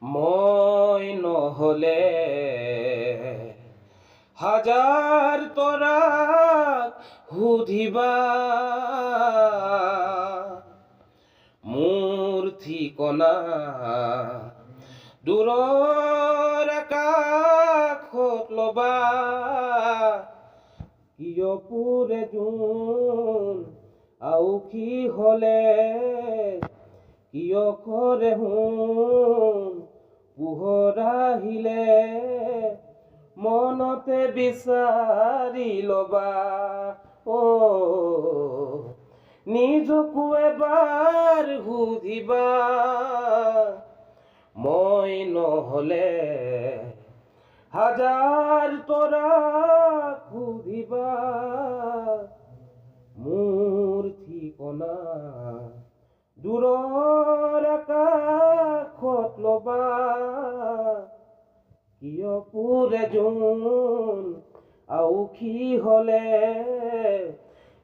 মই নহলে হাজাৰ তৰাক সুধিবা মোৰ ঠিকনা দূৰৰ আকাশত লবা কিয় পুৰে জোন আউসী হলে কিয় কৰে সোণ পোহৰ আহিলে মনতে বিচাৰি লবা নিজকো এবাৰ সুধিবা মই নহলে হাজাৰ তৰাক সুধিবা মোৰ ঠিকনা দূৰৰ আকাশত লবা কিয় পুৰে জোন আউসী হলে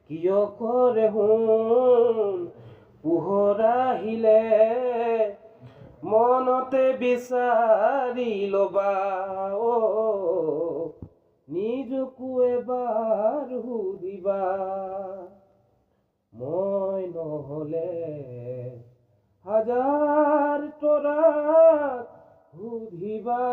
কিয় কৰে সোণ পোহৰ আহিলে মনতে বিচাৰি লবা নিজকো এবাৰ সুধিবা মই নহলে হাজাৰ তৰাক সুধিবা।